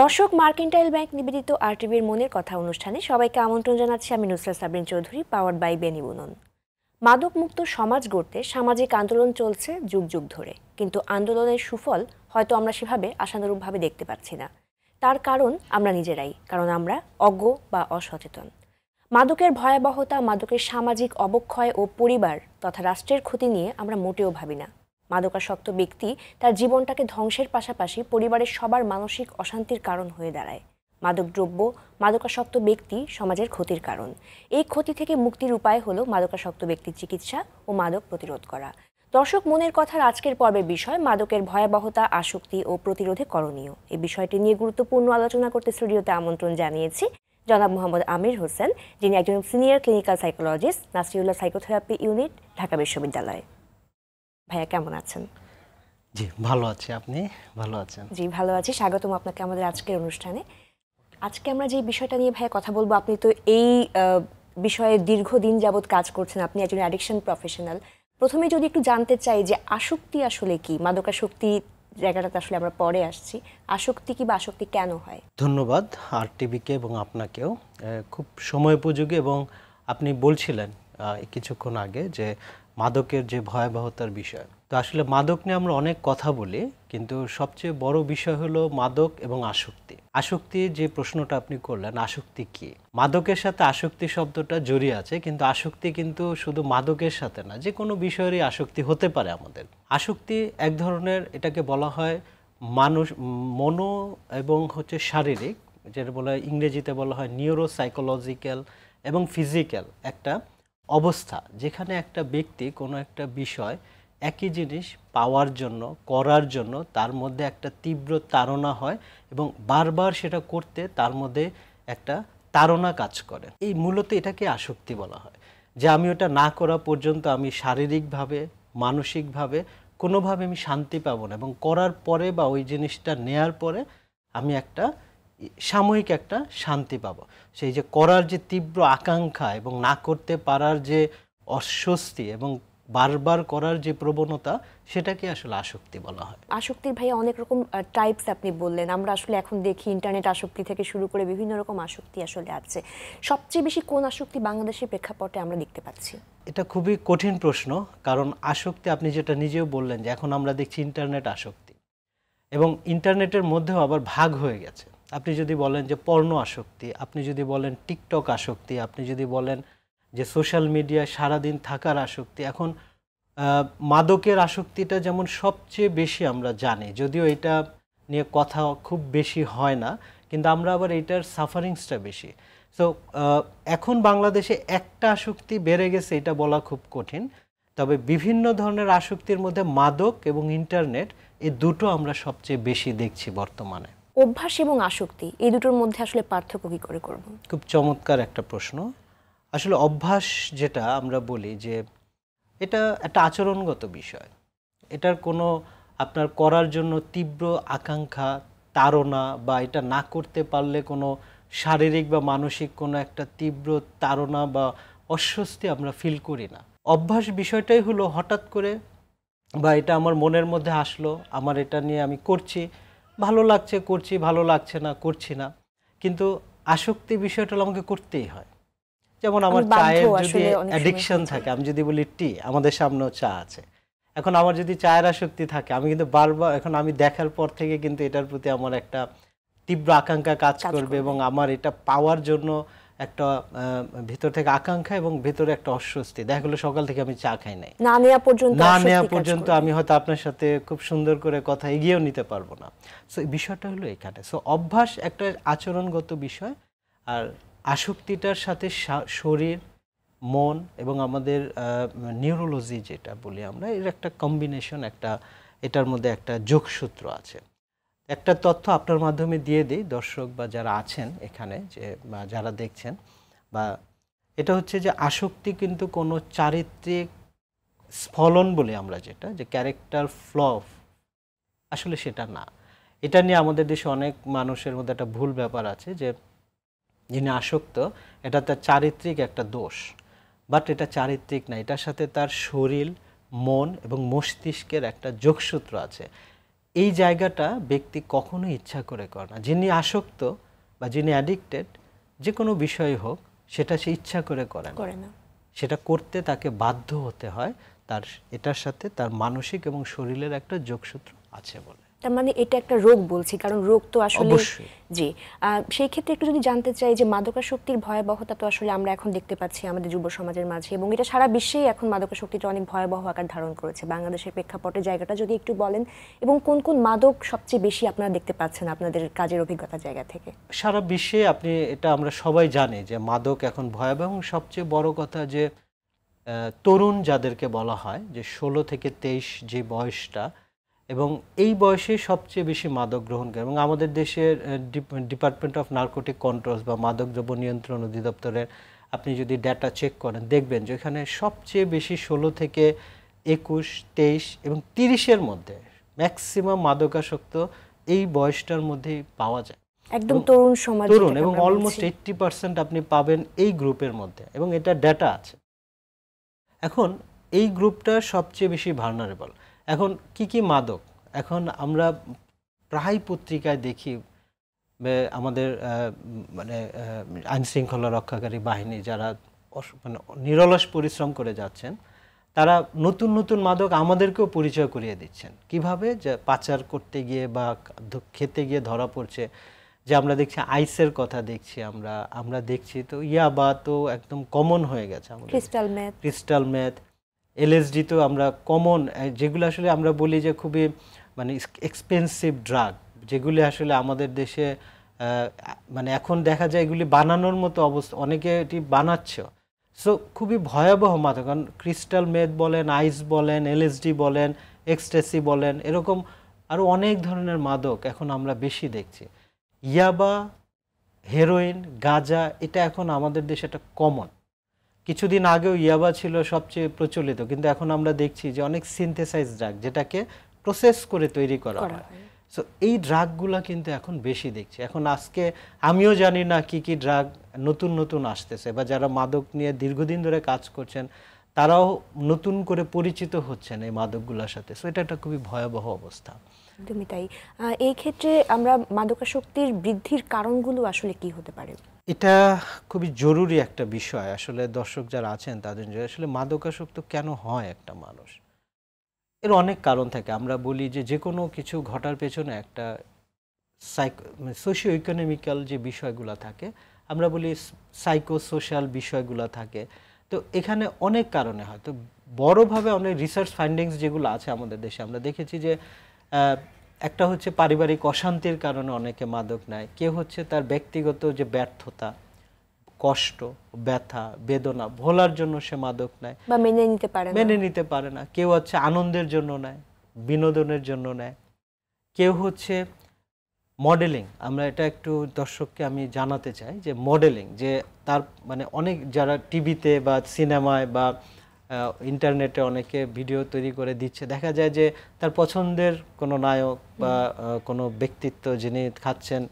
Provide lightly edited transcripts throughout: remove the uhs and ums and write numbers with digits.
দর্শক, mercantile bank নিবেদিত আরটিভির মনের কথা অনুষ্ঠানে সবাইকে আমন্ত্রণ জানাচ্ছি। আমি নুসরাত সাবরিন চৌধুরী, পাওয়ার্ড বাই বেনিবুনন। মাদক মুক্ত সমাজ গড়তে সামাজিক আন্দোলন চলছে যুগ যুগ ধরে, কিন্তু আন্দোলনের সুফল হয়তো আমরা সেভাবে আশানুরূপভাবে দেখতে পাচ্ছি না। তার কারণ আমরা নিজেরাই, কারণ আমরা অজ্ঞ বা অসচেতন। মাদকের ভয়াবহতা, মাদকের সামাজিক অবক্ষয় ও পরিবার তথা রাষ্ট্রের ক্ষতি নিয়ে আমরা মোটেও ভাবি না। মাদকাসক্ত ব্যক্তি তার জীবনটাকে ধ্বংসের পাশাপাশি পরিবারের সবার মানসিক অশান্তির কারণ হয়ে দাঁড়ায়। মাদকদ্রব্য, মাদকাসক্ত ব্যক্তি সমাজের ক্ষতির কারণ। এই ক্ষতি থেকে মুক্তির উপায় হলো মাদকাসক্ত ব্যক্তির চিকিৎসা ও মাদক প্রতিরোধ করা। দর্শক, মনের কথার আজকের পর্বের বিষয় মাদকের ভয়াবহতা, আসক্তি ও প্রতিরোধে করণীয়। এই বিষয়টি নিয়ে গুরুত্বপূর্ণ আলোচনা করতে স্টুডিওতে আমন্ত্রণ জানিয়েছি জনাব মোহাম্মদ আমির হোসেন, যিনি একজন senior clinical psychologist, Nasirullah psychotherapy unit, Dhaka বিশ্ববিদ্যালয়। ভাইয়া কেমন আছেন? জি ভালো আছি, আপনি ভালো আছেন? জি ভালো আছি, স্বাগতম আপনাকে আমাদের আজকের অনুষ্ঠানে। আজকে আমরা যে বিষয়টা নিয়ে ভাইয়া কথা বলবো, আপনি তো এই বিষয়ে দীর্ঘদিন যাবৎ কাজ করছেন, আপনি একজন অ্যাডিকশন প্রফেশনাল। প্রথমে যদি একটু জানতে চাই যে আসক্তি আসলে কি, মাদকাসক্তি জায়গাটাতে আসলে আমরা পরে আসছি, আসক্তি কি বা আসক্তি কেন হয়? ধন্যবাদ আরটিভিকে এবং আপনাকেও, খুব সময়োপযোগী। এবং আপনি বলছিলেন কিছুক্ষণ আগে যে মাদকের যে ভয়াবহতার বিষয়, তো আসলে মাদক নিয়ে আমরা অনেক কথা বলি, কিন্তু সবচেয়ে বড় বিষয় হলো মাদক এবং আসক্তি। আসক্তি যে প্রশ্নটা আপনি করলেন, আসক্তি কি? মাদকের সাথে আসক্তি শব্দটা জড়িয়ে আছে, কিন্তু আসক্তি কিন্তু শুধু মাদকের সাথে না, যে কোনো বিষয়েরই আসক্তি হতে পারে আমাদের। আসক্তি এক ধরনের, এটাকে বলা হয় মানুষ মনো এবং শারীরিক, যেটা বলা হয় ইংরেজিতে বলা হয় নিউরো সাইকোলজিক্যাল এবং ফিজিক্যাল একটা অবস্থা, যেখানে একটা ব্যক্তি কোনো একটা বিষয় একই জিনিস পাওয়ার জন্য, করার জন্য তার মধ্যে একটা তীব্র তাড়না হয় এবং বারবার সেটা করতে তার মধ্যে একটা তাড়না কাজ করে। এই মূলত এটাকে আসক্তি বলা হয়, যে আমি ওটা না করা পর্যন্ত আমি শারীরিকভাবে, মানসিকভাবে কোনোভাবে আমি শান্তি পাবো না, এবং করার পরে বা ওই জিনিসটা নেয়ার পরে আমি একটা সাময়িক একটা শান্তি পাবো। সেই যে করার যে তীব্র আকাঙ্ক্ষা এবং না করতে পারার যে অস্বস্তি এবং বারবার করার যে প্রবণতা, সেটাকে আসলে আসক্তি বলা হয়। আসক্তির ভাইয়া অনেক রকম টাইপস আপনি বললেন। আমরা আসলে এখন দেখি ইন্টারনেট আসক্তি থেকে শুরু করে বিভিন্ন রকম আসক্তি আসলে আছে। সবচেয়ে বেশি কোন আসক্তি বাংলাদেশের প্রেক্ষাপটে আমরা দেখতে পাচ্ছি? এটা খুবই কঠিন প্রশ্ন, কারণ আসক্তি আপনি যেটা নিজেও বললেন যে এখন আমরা দেখছি ইন্টারনেট আসক্তি, এবং ইন্টারনেটের মধ্যেও আবার ভাগ হয়ে গেছে। আপনি যদি বলেন যে পর্নো আসক্তি, আপনি যদি বলেন টিকটক আসক্তি, আপনি যদি বলেন যে সোশ্যাল মিডিয়ায় সারাদিন থাকার আসক্তি। এখন মাদকের আসক্তিটা যেমন সবচেয়ে বেশি আমরা জানি, যদিও এটা নিয়ে কথা খুব বেশি হয় না, কিন্তু আমরা আবার এটার সাফারিংসটা বেশি। সো এখন বাংলাদেশে একটা আসক্তি বেড়ে গেছে এটা বলা খুব কঠিন, তবে বিভিন্ন ধরনের আসক্তির মধ্যে মাদক এবং ইন্টারনেট, এই দুটো আমরা সবচেয়ে বেশি দেখছি বর্তমানে। অভ্যাস এবং আসক্তি, এই দুটোর মধ্যে আসলে পার্থক্য কি করে করব? খুব চমৎকার একটা প্রশ্ন। আসলে অভ্যাস যেটা আমরা বলি যে এটা একটা আচরণগত বিষয়, এটার কোনো আপনার করার জন্য তীব্র আকাঙ্ক্ষা, তাড়না বা এটা না করতে পারলে কোনো শারীরিক বা মানসিক কোনো একটা তীব্র তাড়না বা অস্বস্তি আমরা ফিল করি না। অভ্যাস বিষয়টাই হলো হঠাৎ করে, বা এটা আমার মনের মধ্যে আসলো, আমার এটা নিয়ে আমি করছি, ভালো লাগছে করছি, ভালো লাগছে না করছি না। কিন্তু আসক্তি বিষয়টা হলো আমাকে করতেই হয়। যেমন আমার চায়ের যদি অ্যাডিকশন থাকে, আমি যদি বলি টি, আমাদের সামনেও চা আছে, এখন আমার যদি চায়ের আসক্তি থাকে, আমি কিন্তু বারবার, এখন আমি দেখার পর থেকে কিন্তু এটার প্রতি আমার একটা তীব্র আকাঙ্ক্ষা কাজ করবে, এবং আমার এটা পাওয়ার জন্য একটা ভিতর থেকে আকাঙ্ক্ষা এবং ভিতরে একটা অস্বস্তি। দেখা গেলো সকাল থেকে আমি চা খাই নাই, না নেওয়া পর্যন্ত আমি হয়তো আপনার সাথে খুব সুন্দর করে কথা এগিয়েও নিতে পারবো না। সো বিষয়টা হলো এখানে। সো অভ্যাস একটা আচরণগত বিষয়, আর আসক্তিটার সাথে শরীর, মন এবং আমাদের নিউরোলজি যেটা বলি আমরা, এর একটা কম্বিনেশন, একটা এটার মধ্যে একটা যোগসূত্র আছে। একটা তথ্য আপনার মাধ্যমে দিয়ে দিই দর্শক বা যারা আছেন এখানে, যে বা যারা দেখছেন, বা এটা হচ্ছে যে আসক্তি কিন্তু কোনো চারিত্রিক স্খলন বলে আমরা যেটা, যে ক্যারেক্টার ফ্ল, আসলে সেটা না। এটা নিয়ে আমাদের দেশে অনেক মানুষের মধ্যে একটা ভুল ব্যাপার আছে, যে যিনি আসক্ত এটা তার চারিত্রিক একটা দোষ, বাট এটা চারিত্রিক না, এটার সাথে তার শরীর, মন এবং মস্তিষ্কের একটা যোগসূত্র আছে। এই জায়গাটা ব্যক্তি কখনো ইচ্ছা করে না। যিনি আসক্ত বা যিনি অ্যাডিক্টেড, যে কোনো বিষয় হোক, সেটা সে ইচ্ছা করে করে না। সেটা করতে তাকে বাধ্য হতে হয়, তার এটার সাথে তার মানসিক এবং শরীরের একটা যোগসূত্র আছে বলে। তার মানে এটা একটা রোগ বলছি, কারণ রোগ তো আসলে জি। সেই ক্ষেত্রে একটু যদি জানতে চাই যে মাদকাসক্তির ভয়াবহতা তো আসলে আমরা এখন দেখতে পাচ্ছি আমাদের যুব সমাজের মাঝে, এবং এটা সারা বিশ্বেই এখন মাদকাসক্তিটা অনেক ভয়াবহ আকার ধারণ করেছে। বাংলাদেশের প্রেক্ষাপটে জায়গাটা যদি একটু বলেন, এবং কোন কোন মাদক সবচেয়ে বেশি আপনারা দেখতে পাচ্ছেন আপনাদের কাজের অভিজ্ঞতার জায়গা থেকে? সারা বিশ্বে আপনি এটা আমরা সবাই জানি যে মাদক এখন ভয়াবহ, এবং সবচেয়ে বড় কথা যে তরুণ যাদেরকে বলা হয় যে 16 থেকে 23 যে বয়সটা, এবং এই বয়সে সবচেয়ে বেশি মাদক গ্রহণ করে। এবং আমাদের দেশের ডিপার্টমেন্ট অফ নার্কোটিক কন্ট্রোলস বা মাদকদ্রব্য নিয়ন্ত্রণ অধিদপ্তরের আপনি যদি ডেটা চেক করেন, দেখবেন যে এখানে সবচেয়ে বেশি 16 থেকে 21, 23 এবং 30-এর মধ্যে ম্যাক্সিমাম মাদকাসক্ত এই বয়সটার মধ্যেই পাওয়া যায়। একদম তরুণ সমাজ, তরুণ, এবং অলমোস্ট 80% আপনি পাবেন এই গ্রুপের মধ্যে, এবং এটা ডেটা আছে। এখন এই গ্রুপটা সবচেয়ে বেশি ভালনারেবল। এখন কি মাদক, এখন আমরা প্রায় পত্রিকায় দেখি আমাদের মানে আইনশৃঙ্খলা রক্ষাকারী বাহিনী যারা মানে নিরলস পরিশ্রম করে যাচ্ছেন, তারা নতুন নতুন মাদক আমাদেরকেও পরিচয় করিয়ে দিচ্ছেন। কিভাবে? যে পাচার করতে গিয়ে বা খেতে গিয়ে ধরা পড়ছে। যে আমরা দেখছি আইসের কথা দেখছি, আমরা দেখছি তো ইয়াবা তো একদম কমন হয়ে গেছে আমাদের, ক্রিস্টাল মেথ, এলএসডি তো আমরা কমন, যেগুলো আসলে আমরা বলি যে খুবই মানে এক্সপেন্সিভ ড্রাগ, যেগুলি আসলে আমাদের দেশে মানে এখন দেখা যায় এগুলি বানানোর মতো অবস্থা, অনেকে এটি বানাচ্ছে। সো খুবই ভয়াবহ মাদক, কারণ ক্রিস্টাল মেথ বলেন, আইস বলেন, এলএসডি বলেন, এক্সটেসি বলেন, এরকম আরও অনেক ধরনের মাদক এখন আমরা বেশি দেখছি। ইয়াবা, হেরোইন, গাঁজা, এটা এখন আমাদের দেশে একটা কমন। কিছুদিন আগেও ইয়াবা ছিল সবচেয়ে প্রচলিত, কিন্তু এখন আমরা দেখছি যে অনেক সিনথেসাইজ ড্রাগ, যেটাকে প্রসেস করে তৈরি করা হয়। সো এই ড্রাগগুলা কিন্তু এখন বেশি দেখছি। এখন আজকে আমিও জানি না কি কি ড্রাগ নতুন নতুন আসতেছে, বা যারা মাদক নিয়ে দীর্ঘদিন ধরে কাজ করছেন তারাও নতুন করে পরিচিত হচ্ছেন এই মাদকগুলোর সাথে। সো এটা একটা খুবই ভয়াবহ অবস্থা। একদমই তাই। এই ক্ষেত্রে আমরা মাদকাসক্তির বৃদ্ধির কারণগুলো আসলে কি হতে পারে? এটা খুবই জরুরি একটা বিষয়। আসলে দর্শক যারা আছেন তাদের জন্য, আসলে মাদকাসক্ত কেন হয় একটা মানুষ, এর অনেক কারণ থাকে। আমরা বলি যে কোনো কিছু ঘটার পেছনে একটা সোশিও ইকোনমিক্যাল যে বিষয়গুলো থাকে, আমরা বলি সাইকো সোশ্যাল বিষয়গুলো থাকে। তো এখানে অনেক কারণে হয়। তো বড়ভাবে অনেক রিসার্চ ফাইন্ডিংস যেগুলো আছে আমাদের দেশে, আমরা দেখেছি যে একটা হচ্ছে পারিবারিক অশান্তির কারণে অনেকে মাদক নেয়, কেউ হচ্ছে তার ব্যক্তিগত যে ব্যর্থতা, কষ্ট, ব্যথা, বেদনা ভোলার জন্য সে মাদক নেয় বা মেনে নিতে পারে না। কেউ হচ্ছে আনন্দের জন্য নেয়, বিনোদনের জন্য নেয়। কেউ হচ্ছে মডেলিং, আমরা এটা একটু দর্শককে আমি জানাতে চাই যে মডেলিং, যে তার মানে অনেক যারা টিভিতে বা সিনেমায় বা ইন্টারনেটে অনেকে ভিডিও তৈরি করে দিচ্ছে, দেখা যায় যে তার পছন্দের কোনো নায়ক বা কোনো ব্যক্তিত্ব যিনি খাচ্ছেন,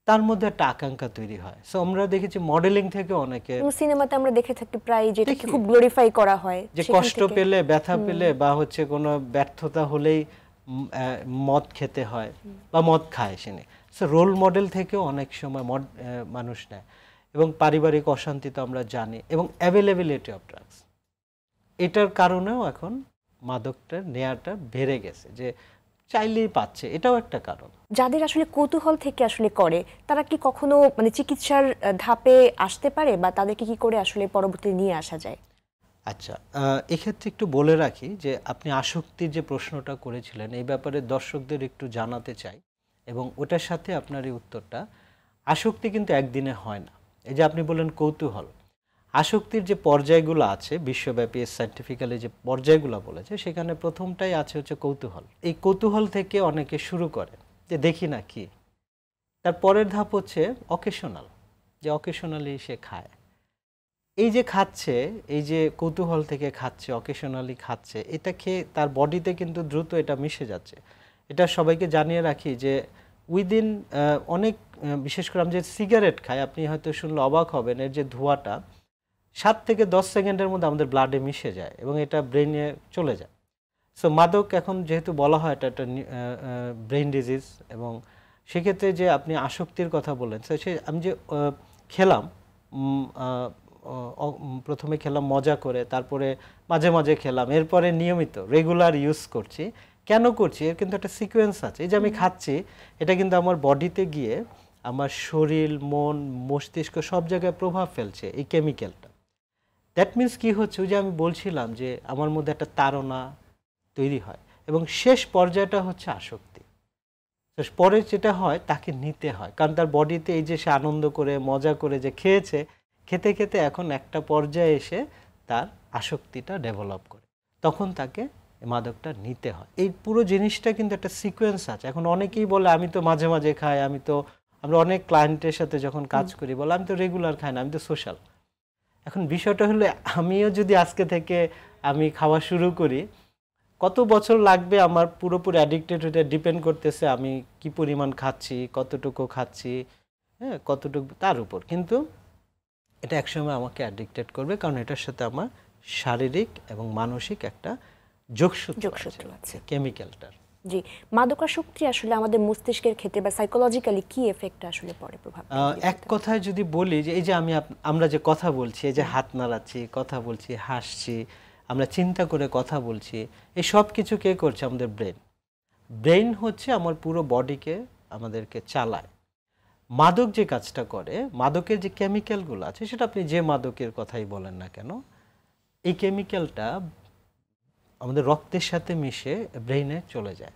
তার মধ্যে একটা আকাঙ্ক্ষা তৈরি হয়। সো আমরা দেখেছি মডেলিং থেকে অনেকে, সিনেমাতে আমরা দেখে থাকি প্রায়, যেটাকে খুব গ্লোরিফাই করা হয়, যে কষ্ট পেলে, ব্যথা পেলে বা হচ্ছে কোনো ব্যর্থতা হলেই মদ খেতে হয় বা মদ খায় সে। সো রোল মডেল থেকেও অনেক সময় মানুষ নেয়। এবং পারিবারিক অশান্তি তো আমরা জানি, এবং অ্যাভেলেবিলিটি অফ ড্রাগস, এটার কারণেও এখন মাদকটা নেয়াটা বেড়ে গেছে, যে চাইলেই পাচ্ছে, এটাও একটা কারণ। যাদের আসলে কৌতূহল থেকে আসলে করে, তারা কি কখনো মানে চিকিৎসার ধাপে আসতে পারে, বা তাদেরকে কি করে আসলে পরবর্তীতে নিয়ে আসা যায়? আচ্ছা, এক্ষেত্রে একটু বলে রাখি যে আপনি আসক্তির যে প্রশ্নটা করেছিলেন, এই ব্যাপারে দর্শকদের একটু জানাতে চাই, এবং ওটার সাথে আপনার এই উত্তরটা, আসক্তি কিন্তু একদিনে হয় না। এই যে আপনি বললেন কৌতূহল, আসক্তির যে পর্যায়গুলো আছে বিশ্বব্যাপী সায়েন্টিফিক্যালি যে পর্যায়গুলো বলেছে, সেখানে প্রথমটাই আছে হচ্ছে কৌতূহল। এই কৌতূহল থেকে অনেকে শুরু করে যে দেখি না কি, তার পরের ধাপ হচ্ছে অকেশনাল, যে অকেশনালি সে খায়। এই যে খাচ্ছে, এই যে কৌতূহল থেকে খাচ্ছে, অকেশনালি খাচ্ছে, এটা খেয়ে তার বডিতে কিন্তু দ্রুত এটা মিশে যাচ্ছে। এটা সবাইকে জানিয়ে রাখি যে উইদিন অনেক, বিশেষ করে আমি যে সিগারেট খাই, আপনি হয়তো শুনলে অবাক হবেন, এর যে ধোঁয়াটা 7 থেকে 10 সেকেন্ডের মধ্যে আমাদের ব্লাডে মিশে যায় এবং এটা ব্রেনে চলে যায়। সো মাদক এখন যেহেতু বলা হয় এটা একটা ব্রেইন ডিজিজ, এবং সেক্ষেত্রে যে আপনি আসক্তির কথা বললেন, সে আমি যে খেলাম, প্রথমে খেলাম মজা করে, তারপরে মাঝে মাঝে খেলাম, এরপরে নিয়মিত রেগুলার ইউজ করছি। কেন করছি? এর কিন্তু একটা সিকোয়েন্স আছে। এই যে আমি খাচ্ছি, এটা কিন্তু আমার বডিতে গিয়ে আমার শরীর, মন, মস্তিষ্ক সব জায়গায় প্রভাব ফেলছে এই কেমিক্যালটা। দ্যাট মিনস কি হচ্ছে, ওই যে আমি বলছিলাম যে আমার মধ্যে একটা তাড়না তৈরি হয়, এবং শেষ পর্যায়টা হচ্ছে আসক্তি। পরে যেটা হয়, তাকে নিতে হয়, কারণ তার বডিতে এই যে সে আনন্দ করে মজা করে যে খেয়েছে, খেতে খেতে এখন একটা পর্যায়ে এসে তার আসক্তিটা ডেভেলপ করে, তখন তাকে মাদকটা নিতে হয়। এই পুরো জিনিসটা কিন্তু একটা সিকোয়েন্স আছে। এখন অনেকেই বলে আমি তো মাঝে মাঝে খাই, আমরা অনেক ক্লায়েন্টের সাথে যখন কাজ করি বলে আমি তো রেগুলার খাই না, আমি তো সোশ্যাল। এখন বিষয়টা হলো, আমিও যদি আজকে থেকে আমি খাওয়া শুরু করি, কত বছর লাগবে আমার পুরোপুরি অ্যাডিক্টেড হতে, ডিপেন্ড করতেছে আমি কি পরিমাণ খাচ্ছি, কতটুকু খাচ্ছি, হ্যাঁ, কতটুকু তার উপর। কিন্তু এটা একসময় আমাকে অ্যাডিক্টেড করবে, কারণ এটার সাথে আমার শারীরিক এবং মানসিক একটা যোগসূত্র আছে কেমিক্যালটার। জি, মাদকাসক্তি আসলে আমাদের মস্তিষ্কের ক্ষেত্রে বা সাইকোলজিক্যালি কি এফেক্ট আসলে পড়ে, প্রভাব? এক কথায় যদি বলি যে এই যে আমরা যে কথা বলছি, এই যে হাত নাড়াচ্ছি, কথা বলছি, হাসছি, আমরা চিন্তা করে কথা বলছি, এই সব কিছু কে করছে? আমাদের ব্রেন। ব্রেন হচ্ছে আমার পুরো বডিকে আমাদেরকে চালায়। মাদক যে কাজটা করে, মাদকের যে কেমিক্যালগুলো আছে, সেটা আপনি যে মাদকের কথাই বলেন না কেন, এই কেমিক্যালটা আমাদের রক্তের সাথে মিশে ব্রেইনে চলে যায়।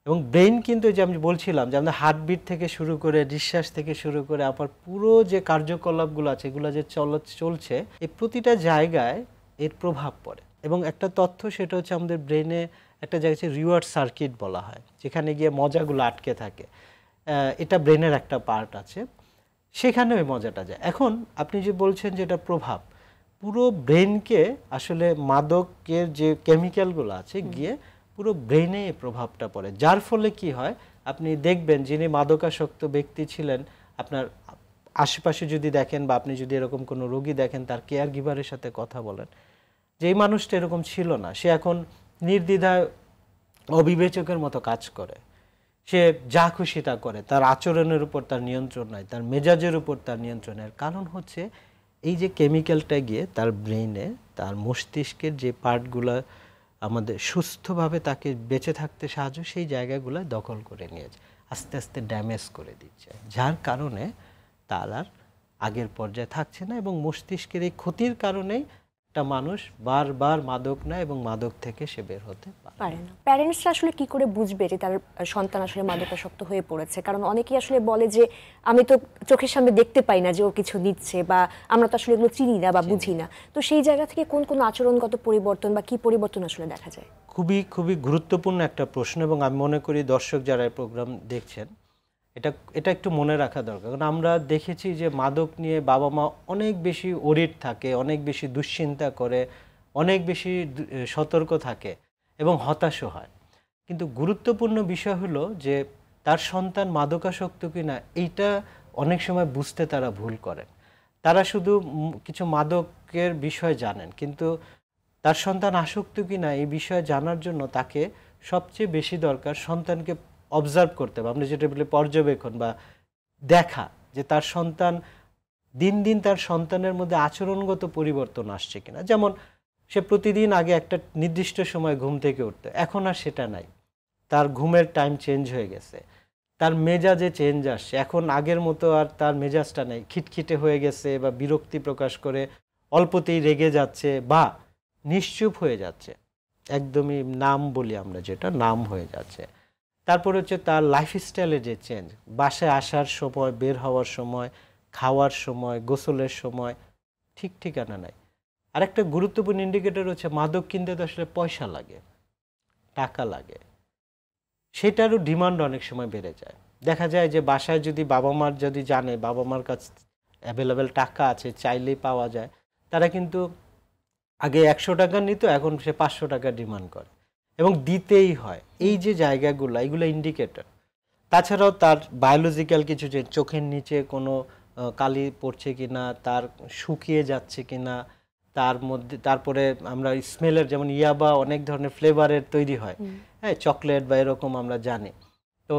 এবং ব্রেইন কিন্তু যে আমি বলছিলাম যে আমাদের হার্টবিট থেকে শুরু করে, নিঃশ্বাস থেকে শুরু করে আবার পুরো যে কার্যকলাপগুলো আছে, এগুলো যে চলছে, এই প্রতিটা জায়গায় এর প্রভাব পড়ে। এবং একটা তথ্য, সেটা হচ্ছে আমাদের ব্রেইনে একটা জায়গায় রিওয়ার্ড সার্কিট বলা হয়, যেখানে গিয়ে মজাগুলো আটকে থাকে। এটা ব্রেনের একটা পার্ট আছে, সেখানে ওই মজাটা যায়। এখন আপনি যে বলছেন যে এটা প্রভাব, পুরো ব্রেনকে আসলে মাদকের যে কেমিক্যালগুলো আছে গিয়ে পুরো ব্রেনে এই প্রভাবটা পড়ে, যার ফলে কি হয়, আপনি দেখবেন যিনি মাদকাসক্ত ব্যক্তি ছিলেন, আপনার আশেপাশে যদি দেখেন বা আপনি যদি এরকম কোনো রোগী দেখেন, তার কেয়ার গিভারের সাথে কথা বলেন, যে এই মানুষটা এরকম ছিল না, সে এখন নির্দ্বিধায় অবিবেচকের মতো কাজ করে, সে যা খুশি তা করে, তার আচরণের উপর তার নিয়ন্ত্রণ নাই, তার মেজাজের উপর তার নিয়ন্ত্রণের কারণ হচ্ছে এই যে কেমিক্যালটা গিয়ে তার ব্রেইনে, তার মস্তিষ্কের যে পার্টগুলো আমাদের সুস্থভাবে তাকে বেঁচে থাকতে সাহায্য, সেই জায়গাগুলো দখল করে নিয়েছে, আস্তে আস্তে ড্যামেজ করে দিচ্ছে, যার কারণে তার আর আগের পর্যায়ে থাকছে না। এবং মস্তিষ্কের এই ক্ষতির কারণেই একটা মানুষ বারবার মাদক নেয় এবং মাদক থেকে সে বের হতে পারে না। প্যারেন্টসরা আসলে কি করে বুঝবে যে তার সন্তান আসলে মাদকাসক্ত হয়ে পড়েছে? কারণ অনেকেই আসলে বলে যে আমি তো চোখের সামনে দেখতে পাই না যে ও কিছু নিচ্ছে, বা আমরা তো আসলে এগুলো চিনি না বা বুঝি না। তো সেই জায়গা থেকে কোন কোন আচরণগত পরিবর্তন বা কি পরিবর্তন আসলে দেখা যায়? খুবই খুবই গুরুত্বপূর্ণ একটা প্রশ্ন, এবং আমি মনে করি দর্শক যারা এই প্রোগ্রাম দেখছেন, এটা একটু মনে রাখা দরকার। কারণ আমরা দেখেছি যে মাদক নিয়ে বাবা মা অনেক বেশি ওরিড থাকে, অনেক বেশি দুশ্চিন্তা করে, অনেক বেশি সতর্ক থাকে এবং হতাশও হয়। কিন্তু গুরুত্বপূর্ণ বিষয় হলো যে তার সন্তান মাদকাসক্ত কিনা, এইটা অনেক সময় বুঝতে তারা ভুল করেন। তারা শুধু কিছু মাদকের বিষয় জানেন, কিন্তু তার সন্তান আসক্ত কিনা এই বিষয়ে জানার জন্য তাকে সবচেয়ে বেশি দরকার সন্তানকে অবজার্ভ করতে হবে, আমরা যেটা বলি পর্যবেক্ষণ বা দেখা, যে তার সন্তান দিন দিন তার সন্তানের মধ্যে আচরণগত পরিবর্তন আসছে কিনা। যেমন সে প্রতিদিন আগে একটা নির্দিষ্ট সময় ঘুম থেকে উঠতো, এখন আর সেটা নাই, তার ঘুমের টাইম চেঞ্জ হয়ে গেছে, তার মেজাজে চেঞ্জ আসছে, এখন আগের মতো আর তার মেজাজটা নেই, খিটখিটে হয়ে গেছে বা বিরক্তি প্রকাশ করে, অল্পতেই রেগে যাচ্ছে বা নিশ্চুপ হয়ে যাচ্ছে, একদমই নাম বলি আমরা যেটা, নাম হয়ে যাচ্ছে। তারপর হচ্ছে তার লাইফস্টাইলে যে চেঞ্জ, বাসায় আসার সময়, বের হওয়ার সময়, খাওয়ার সময়, গোসলের সময় ঠিক ঠিকানা নাই। আরেকটা গুরুত্বপূর্ণ ইন্ডিকেটর হচ্ছে মাদক কিনতে তো আসলে পয়সা লাগে, টাকা লাগে, সেটারও ডিমান্ড অনেক সময় বেড়ে যায়। দেখা যায় যে বাসায় যদি বাবা মার যদি জানে বাবা মার কাছে অ্যাভেলেবেল টাকা আছে, চাইলেই পাওয়া যায়, তারা কিন্তু আগে 100 টাকা নিত, এখন সে 500 টাকা ডিমান্ড করে এবং দিতেই হয়। এই যে জায়গাগুলো, এগুলো ইন্ডিকেটর। তাছাড়াও তার বায়োলজিক্যাল কিছু, যে চোখের নিচে কোনো কালি পড়ছে কিনা, তার শুকিয়ে যাচ্ছে কিনা, তার মধ্যে তারপরে আমরা স্মেলের যেমন ইয়াবা অনেক ধরনের ফ্লেভারের তৈরি হয়, হ্যাঁ, চকলেট বা এরকম আমরা জানি। তো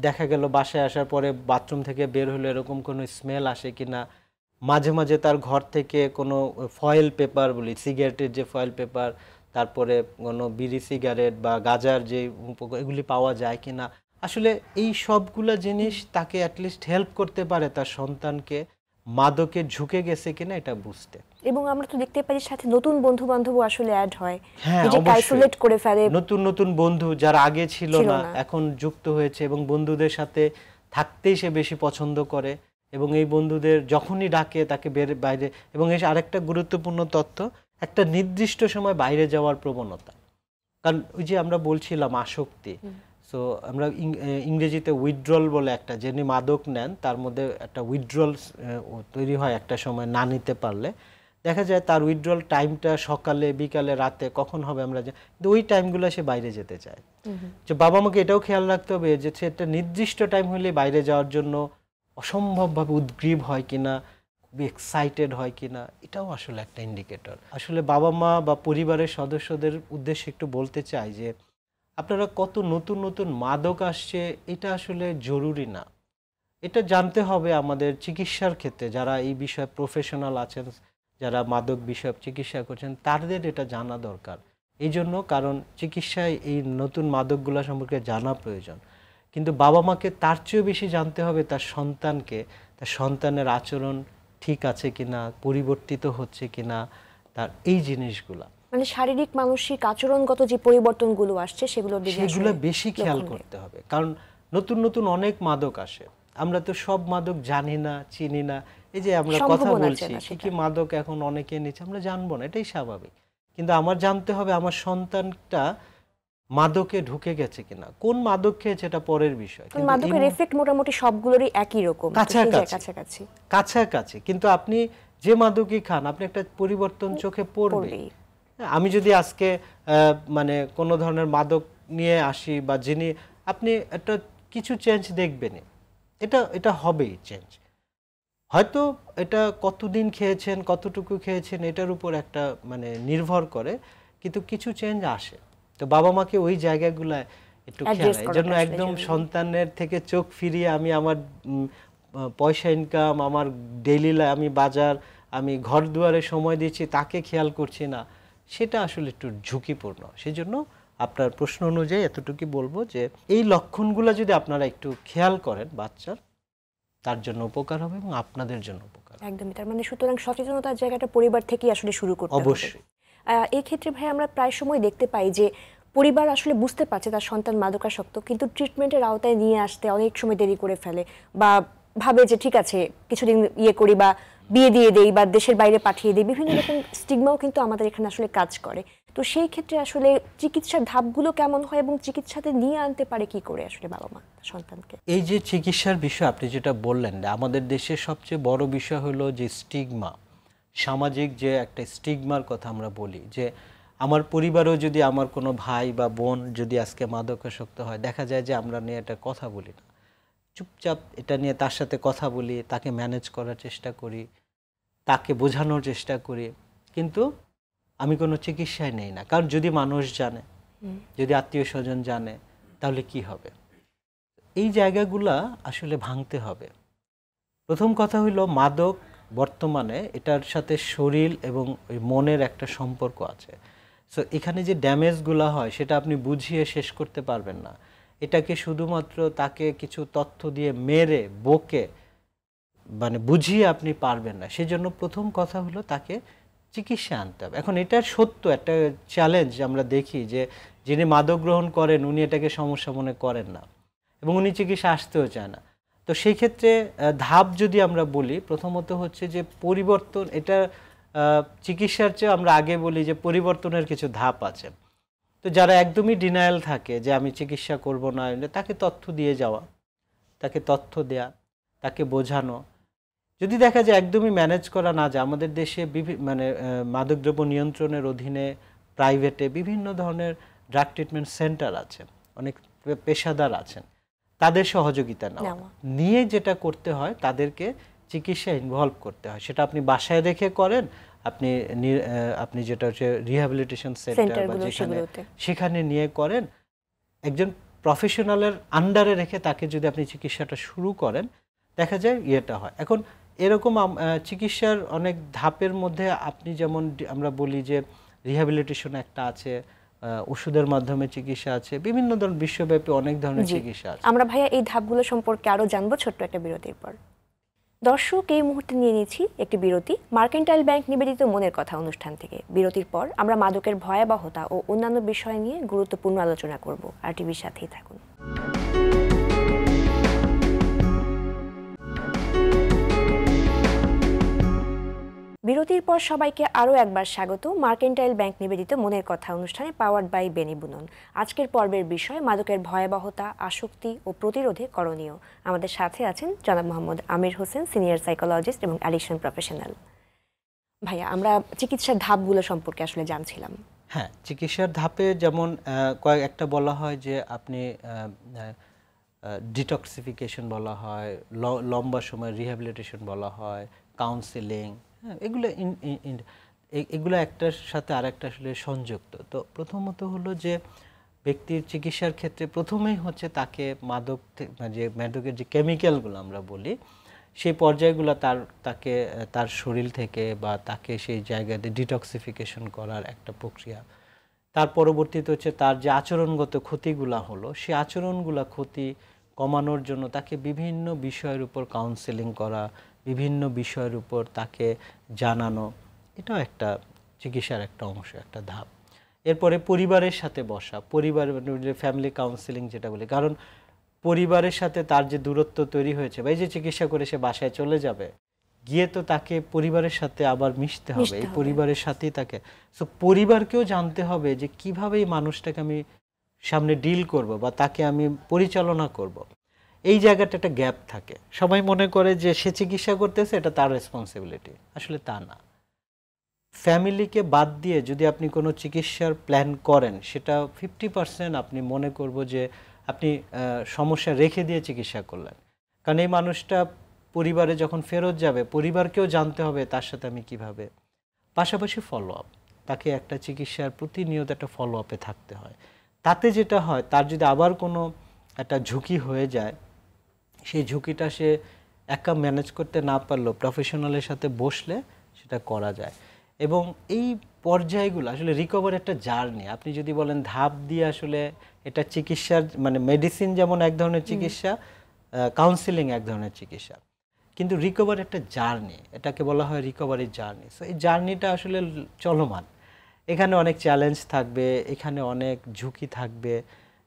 দেখা গেল বাসায় আসার পরে বাথরুম থেকে বের হলে এরকম কোনো স্মেল আসে কিনা, মাঝে মাঝে তার ঘর থেকে কোনো ফয়েল পেপার বলি, সিগারেটের যে ফয়েল পেপার, তারপরে কোনো বিড়ি সিগারেট বা গাজার যে এগুলি পাওয়া যায় কিনা। আসলে এই সবগুলা জিনিস তাকে অ্যাটলিস্ট হেল্প করতে পারে তার সন্তানকে মাদকে ঝুঁকে গেছে কিনা এটা বুঝতে। এবং আমরা তো দেখতে পাই সাথে নতুন বন্ধু বান্ধব আসলে অ্যাড হয়, হ্যাঁ, নিজেকে আইসোলেট করে ফেলে, নতুন নতুন বন্ধু যারা আগে ছিল না এখন যুক্ত হয়েছে এবং বন্ধুদের সাথে থাকতেই সে বেশি পছন্দ করে এবং এই বন্ধুদের যখনই ডাকে তাকে বাইরে। এবং এই আরেকটা গুরুত্বপূর্ণ তথ্য, একটা নির্দিষ্ট সময় বাইরে যাওয়ার প্রবণতা। কারণ ওই যে আমরা বলছিলাম আসক্তি, সো আমরা ইংরেজিতে উইথড্রল বলে একটা, যিনি মাদক নেন তার মধ্যে একটা উইথড্রল তৈরি হয় একটা সময়, না নিতে পারলে দেখা যায় তার উইথড্রল টাইমটা সকালে বিকালে রাতে কখন হবে আমরা, কিন্তু ওই টাইমগুলো সে বাইরে যেতে চায়। যে বাবা মাকে এটাও খেয়াল রাখতে হবে যে সে একটা নির্দিষ্ট টাইম হলে বাইরে যাওয়ার জন্য অসম্ভবভাবে উদ্গ্রীব হয় কিনা, খুবই এক্সাইটেড হয় কিনা, এটাও আসলে একটা ইন্ডিকেটর। আসলে বাবা মা বা পরিবারের সদস্যদের উদ্দেশ্যে একটু বলতে চাই যে আপনারা কত নতুন নতুন মাদক আসছে এটা আসলে জরুরি না, এটা জানতে হবে আমাদের চিকিৎসার ক্ষেত্রে যারা এই বিষয়ে প্রফেশনাল আছেন, যারা মাদক বিষয়ক চিকিৎসা করছেন তাদের এটা জানা দরকার। এই জন্য কারণ চিকিৎসায় এই নতুন মাদকগুলো সম্পর্কে জানা প্রয়োজন, কিন্তু বাবা মাকে তার চেয়েও বেশি জানতে হবে তার সন্তানকে, তার সন্তানের আচরণ ঠিক আছে কিনা, পরিবর্তিত হচ্ছে কিনা, তার এই জিনিসগুলা মানে শারীরিক মানসিক আচরণগত যে পরিবর্তনগুলো আসছে সেগুলো বেশি খেয়াল করতে হবে। কারণ নতুন নতুন অনেক মাদক আসে, আমরা তো সব মাদক জানি না, চিনি না। এই যে আমরা কথা বলছি কি কি মাদক এখন অনেকে নিচ্ছে, আমরা জানবো না, এটাই স্বাভাবিক। কিন্তু আমার জানতে হবে আমার সন্তানটা মাদকে ঢুকে গেছে কিনা, কোন মাদক খেয়েছে এটা পরের বিষয়। কিন্তু মাদকের এফেক্ট মোটামুটি সবগুলোরই একই রকম, কাছাকাছি। কিন্তু আপনি যে মাদকই খান আপনি একটা পরিবর্তন চোখে পড়বে। আমি যদি আজকে মানে কোনো ধরনের মাদক নিয়ে আসি বা যিনি, আপনি একটা কিছু চেঞ্জ দেখবেন, এটা হবেই চেঞ্জ। হয়তো এটা কতদিন খেয়েছেন, কতটুকু খেয়েছেন এটার উপর একটা মানে নির্ভর করে, কিন্তু কিছু চেঞ্জ আসে। তো বাবা মাকে ওই জায়গাগুলোয় একটু খেয়াল, এই জন্য একদম সন্তানের থেকে চোখ ফিরিয়ে আমি আমার পয়সা ইনকাম, আমার ডেইলি আমি বাজার, আমি ঘর দুয়ারে সময় দিচ্ছি, তাকে খেয়াল করছি না, সেটা আসলে একটু ঝুঁকিপূর্ণ। সেই জন্য আপনার প্রশ্ন অনুযায়ী এতটুকু বলবো যে এই লক্ষণগুলো যদি আপনারা একটু খেয়াল করেন বাচ্চার, তার জন্য উপকার হবে এবং আপনাদের জন্য উপকার। একদমই। তার মানে সুতরাং সচেতনতার জায়গাটা পরিবার থেকেই আসলে শুরু করতে হবে। অবশ্যই। এই ক্ষেত্রে ভাই আমরা প্রায় সময় দেখতে পাই যে পরিবার আসলে বুঝতে পারছে তার সন্তান মাদকাসক্ত, কিন্তু ট্রিটমেন্টের আওতায় নিয়ে আসতে অনেক সময় দেরি করে ফেলে বা ভাবে যে ঠিক আছে কিছুদিন করি বা বিয়ে দিয়ে দেই বা দেশের বাইরে পাঠিয়ে দেই, বিভিন্ন রকম স্টিগমাও কিন্তু আমাদের এখানে আসলে কাজ করে। তো সেই ক্ষেত্রে আসলে চিকিৎসার ধাপগুলো কেমন হয় এবং চিকিৎসাতে নিয়ে আনতে পারে কি করে আসলে বাবা মা সন্তানকে? এই যে চিকিৎসার বিষয় আপনি যেটা বললেন, আমাদের দেশের সবচেয়ে বড় বিষয় হলো যে স্টিগমা, সামাজিক যে একটা স্টিগমার কথা আমরা বলি, যে আমার পরিবারেও যদি আমার কোনো ভাই বা বোন যদি আজকে মাদকাসক্ত হয়, দেখা যায় যে আমরা নিয়ে এটা কথা বলি না, চুপচাপ এটা নিয়ে তার সাথে কথা বলি, তাকে ম্যানেজ করার চেষ্টা করি, তাকে বোঝানোর চেষ্টা করি, কিন্তু আমি কোনো চিকিৎসায় নেই না। কারণ যদি মানুষ জানে, যদি আত্মীয় স্বজন জানে, তাহলে কি হবে? এই জায়গাগুলা আসলে ভাঙতে হবে। প্রথম কথা হইল মাদক বর্তমানে এটার সাথে শরীর এবং ওই মনের একটা সম্পর্ক আছে। সো এখানে যে ড্যামেজগুলো হয় সেটা আপনি বুঝিয়ে শেষ করতে পারবেন না। এটাকে শুধুমাত্র তাকে কিছু তথ্য দিয়ে মেরে বকে মানে বুঝিয়ে আপনি পারবেন না। সেজন্য প্রথম কথা হলো তাকে চিকিৎসা আনতে হবে। এখন এটার সত্য একটা চ্যালেঞ্জ আমরা দেখি যে যিনি মাদক গ্রহণ করেন উনি এটাকে সমস্যা মনে করেন না এবং উনি চিকিৎসা আসতেও চায় না। তো সেই ক্ষেত্রে ধাপ যদি আমরা বলি, প্রথমত হচ্ছে যে পরিবর্তন, এটা চিকিৎসার চেয়ে আমরা আগে বলি যে পরিবর্তনের কিছু ধাপ আছে। তো যারা একদমই ডিনায়াল থাকে যে আমি চিকিৎসা করব না, তাকে তথ্য দিয়ে যাওয়া, তাকে তথ্য দেয়া, তাকে বোঝানো। যদি দেখা যায় একদমই ম্যানেজ করা না যায়, আমাদের দেশে মানে মাদকদ্রব্য নিয়ন্ত্রণের অধীনে প্রাইভেটে বিভিন্ন ধরনের ড্রাগ ট্রিটমেন্ট সেন্টার আছে, অনেক পেশাদার আছেন, তাদের সহযোগিতা নিয়ে যেটা করতে হয় তাদেরকে চিকিৎসা ইনভলভ করতে হয়। সেটা আপনি বাসায় রেখে করেন আপনি আপনি যেটা হচ্ছে রিহ্যাবিলিটেশন সেন্টার বা সেখানে নিয়ে করেন, একজন প্রফেশনালের আন্ডারে রেখে তাকে যদি আপনি চিকিৎসাটা শুরু করেন, দেখা যায় ইয়েটা হয়। এখন এরকম চিকিৎসার অনেক ধাপের মধ্যে আপনি যেমন আমরা বলি যে রিহ্যাবিলিটেশন একটা আছে, ওষুধের মাধ্যমে চিকিৎসা আছে, বিভিন্ন ধরনের বিশ্বব্যাপী অনেক ধরনের চিকিৎসা আছে। আমরা ভাইয়া এই ধাপগুলো সম্পর্কে আরো জানবো ছোট্ট একটা বিরতির পর। দর্শক, এই মুহূর্তে নিয়ে নিচ্ছি একটি বিরতি মার্কেন্টাইল ব্যাংক নিবেদিত মনের কথা অনুষ্ঠান থেকে। বিরতির পর আমরা মাদকের ভয়াবহতা ও অন্যান্য বিষয় নিয়ে গুরুত্বপূর্ণ আলোচনা করব। আর টিভির সাথেই থাকুন। বিরতির পর সবাইকে আরও একবার স্বাগত মার্কেন্টাইল ব্যাংক নিবেদিত মনের কথা অনুষ্ঠানে পাওয়ার্ড বাই বেনিবুনন। আজকের পর্বের বিষয় মাদকের ভয়াবহতা, আসক্তি ও প্রতিরোধে করণীয়। আমাদের সাথে আছেন জনাব মোহাম্মদ আমির হোসেন, সিনিয়র সাইকোলজিস্ট এবং অ্যাডিকশন প্রফেশনাল। ভাইয়া, আমরা চিকিৎসার ধাপগুলো সম্পর্কে আসলে জানছিলাম। হ্যাঁ, চিকিৎসার ধাপে যেমন একটা বলা হয় যে আপনি ডিটক্সিফিকেশন বলা হয়, লম্বা সময় রিহ্যাবিলিটেশন বলা হয়, কাউন্সেলিং, হ্যাঁ, এগুলো একটার সাথে আরেকটা আসলে সংযুক্ত। তো প্রথমত হলো যে ব্যক্তির চিকিৎসার ক্ষেত্রে প্রথমেই হচ্ছে তাকে মাদকের যে কেমিক্যালগুলো আমরা বলি, সেই পর্যায়গুলো তাকে তার শরীর থেকে বা তাকে সেই জায়গাতে ডিটক্সিফিকেশন করার একটা প্রক্রিয়া। তার পরবর্তীতে হচ্ছে তার যে আচরণগত ক্ষতিগুলো হলো, সেই ক্ষতি কমানোর জন্য তাকে বিভিন্ন বিষয়ের উপর কাউন্সেলিং করা, বিভিন্ন বিষয়ের উপর তাকে জানানো, এটাও একটা চিকিৎসার একটা অংশ, একটা ধাপ। এরপরে পরিবারের সাথে বসা, ফ্যামিলি কাউন্সেলিং যেটা বলি, কারণ পরিবারের সাথে তার যে দূরত্ব তৈরি হয়েছে বা এই যে চিকিৎসা করে সে বাসায় চলে যাবে, গিয়ে তো তাকে পরিবারের সাথে আবার মিশতে হবে, এই পরিবারের সাথেই তাকে পরিবারকেও জানতে হবে যে কিভাবে এই মানুষটাকে আমি সামনে ডিল করব বা তাকে আমি পরিচালনা করব। এই জায়গাটা একটা গ্যাপ থাকে। সবাই মনে করে যে সে চিকিৎসা করতেছে, এটা তার রেসপন্সিবিলিটি, আসলে তা না। ফ্যামিলিকে বাদ দিয়ে যদি আপনি কোনো চিকিৎসার প্ল্যান করেন, সেটা 50% আপনি মনে করব যে আপনি সমস্যা রেখে দিয়ে চিকিৎসা করলেন। কারণ এই মানুষটা পরিবারে যখন ফেরত যাবে, পরিবারকেও জানতে হবে তার সাথে আমি কিভাবে। পাশাপাশি ফলো আপ, তাকে একটা চিকিৎসার প্রতিনিয়ত একটা ফলো আপে থাকতে হয়। তাতে যেটা হয়, তার যদি আবার কোনো একটা ঝুঁকি হয়ে যায়, সেই ঝুঁকিটা সে একা ম্যানেজ করতে না পারলেও প্রফেশনালের সাথে বসলে সেটা করা যায়। এবং এই পর্যায়গুলো আসলে রিকভার একটা জার্নি। আপনি যদি বলেন ধাপ দিয়ে আসলে এটা চিকিৎসার মেডিসিন যেমন এক ধরনের চিকিৎসা, কাউন্সিলিং এক ধরনের চিকিৎসা, কিন্তু রিকভার একটা জার্নি, এটাকে বলা হয় রিকভারি জার্নি। সো এই জার্নিটা আসলে চলমান। এখানে অনেক চ্যালেঞ্জ থাকবে, এখানে অনেক ঝুঁকি থাকবে,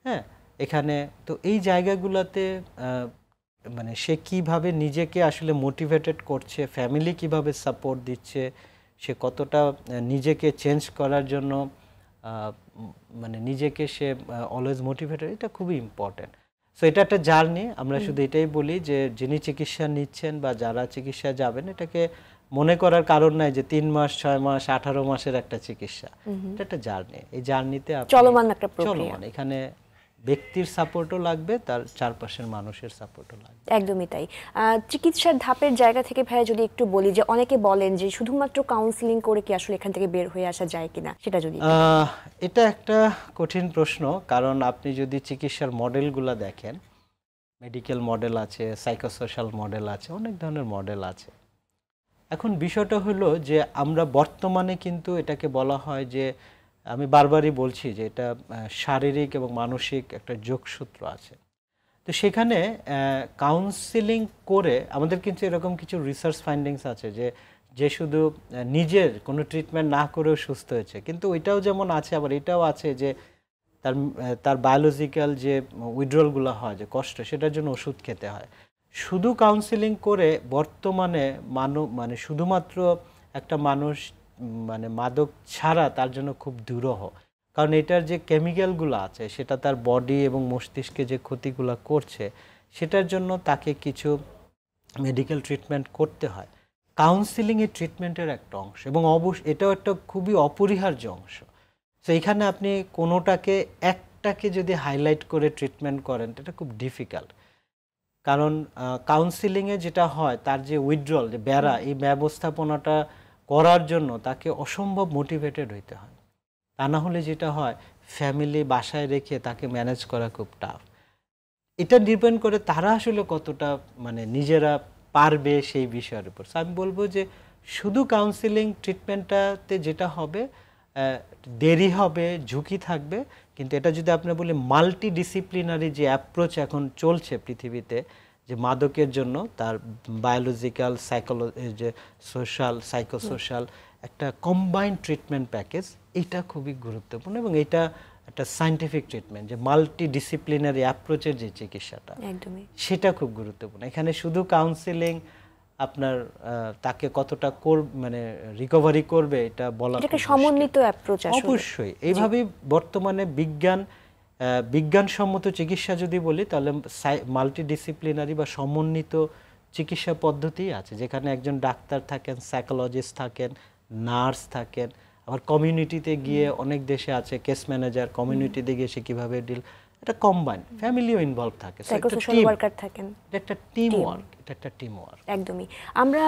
হ্যাঁ। এখানে তো এই জায়গাগুলোতে সে কিভাবে নিজেকে আসলে মোটিভেটেড করছে, ফ্যামিলি কিভাবে সাপোর্ট দিচ্ছে, সে কতটা নিজেকে চেঞ্জ করার জন্য নিজেকে সে অলওয়েজ মোটিভেটেড, এটা খুবই ইম্পর্টেন্ট। সো এটা একটা জার্নি। আমরা শুধু এটাই বলি যে যিনি চিকিৎসা নিচ্ছেন বা যারা চিকিৎসা যাবেন, এটাকে মনে করার কারণ নাই যে 3 মাস 6 মাস 18 মাসের একটা চিকিৎসা। এটা একটা জার্নি। এই জার্নিতে চলমান একটা প্রক্রিয়া। এখানে ব্যক্তির সাপোর্টও লাগবে, তার চারপাশের মানুষের সাপোর্টও লাগবে। একদমই তাই। চিকিৎসার ধাপের জায়গা থেকে ভাইয়া যদি একটু বলি, যে অনেকে বলেন যে শুধুমাত্র কাউন্সিলিং করে কি আসলে এখান থেকে বের হয়ে আসা যায় কিনা, সেটা যদি। এটা একটা কঠিন প্রশ্ন, কারণ আপনি যদি চিকিৎসার মডেলগুলো দেখেন, মেডিকেল মডেল আছে, সাইকোসোশ্যাল মডেল আছে, অনেক ধরনের মডেল আছে। এখন বিষয়টা হলো যে আমরা বর্তমানে কিন্তু এটাকে বলা হয় যে, আমি বারবারই বলছি যে এটা শারীরিক এবং মানসিক একটা যোগসূত্র আছে। তো সেখানে কাউন্সিলিং করে আমাদের কিন্তু এরকম কিছু রিসার্চ ফাইন্ডিংস আছে যে শুধু নিজের কোনো ট্রিটমেন্ট না করেও সুস্থ হয়েছে, কিন্তু ওইটাও যেমন আছে, আবার এটাও আছে যে তার বায়োলজিক্যাল যে উইথড্রলগুলো হয়, যে কষ্ট, সেটার জন্য ওষুধ খেতে হয়। শুধু কাউন্সিলিং করে বর্তমানে শুধুমাত্র একটা মানুষ মাদক ছাড়া তার জন্য খুব দুরূহ, কারণ এটার যে কেমিক্যালগুলো আছে সেটা তার বডি এবং মস্তিষ্কে যে ক্ষতিগুলো করছে, সেটার জন্য তাকে কিছু মেডিকেল ট্রিটমেন্ট করতে হয়। কাউন্সিলিং এর ট্রিটমেন্টের একটা অংশ, এবং এটাও একটা খুবই অপরিহার্য অংশ। তো এখানে আপনি একটাকে যদি হাইলাইট করে ট্রিটমেন্ট করেন, এটা খুব ডিফিকাল্ট। কারণ কাউন্সিলিংয়ে যেটা হয়, তার যে উইথড্রল, যে এই ব্যবস্থাপনাটা করার জন্য তাকে অসম্ভব মোটিভেটেড হইতে হয়। তা না হলে যেটা হয়, ফ্যামিলি বাসায় রেখে তাকে ম্যানেজ করা খুব টাফ। এটা ডিপেন্ড করে তারা আসলে কতটা মানে নিজেরা পারবে সেই বিষয়ের উপর। আমি বলবো যে শুধু কাউন্সিলিং ট্রিটমেন্টটাতে যেটা হবে, দেরি হবে, ঝুঁকি থাকবে, কিন্তু এটা যদি আপনি বলি মাল্টি ডিসিপ্লিনারি যে অ্যাপ্রোচ এখন চলছে পৃথিবীতে, যে মাদকের জন্য তার বায়োলজিক্যাল, যে সোশ্যাল, সাইকোসোশ্যাল একটা কম্বাইন্ড ট্রিটমেন্ট প্যাকেজ, এটা খুবই গুরুত্বপূর্ণ এবং এটা একটা সায়েন্টিফিক ট্রিটমেন্ট, যে মাল্টি ডিসিপ্লিনারি অ্যাপ্রোচের যে চিকিৎসাটা, একদমই সেটা খুব গুরুত্বপূর্ণ। এখানে শুধু কাউন্সিলিং আপনার তাকে কতটা মানে রিকভারি করবে এটা বলা এটাকে সমন্বিত অ্যাপ্রোচ আসলে অবশ্যই। এইভাবেই বর্তমানে বিজ্ঞানসম্মত চিকিৎসা যদি বলি, তাহলে মাল্টিডিসিপ্লিনারি বা সমন্বিত চিকিৎসা পদ্ধতি আছে, যেখানে একজন ডাক্তার থাকেন, সাইকোলজিস্ট থাকেন, নার্স থাকেন, আবার কমিউনিটিতে গিয়ে অনেক দেশে আছে কেস ম্যানেজার, কমিউনিটিতে গিয়ে সে কীভাবে ডিল, এটা কম্বাইন, ফ্যামিলিও ইনভলভ থাকে, সাইকোসোশ্যাল ওয়ার্কার থাকেন, এটা একটা টিম ওয়ার্ক, এটা একটা টিম ওয়ার্ক। একদমই। আমরা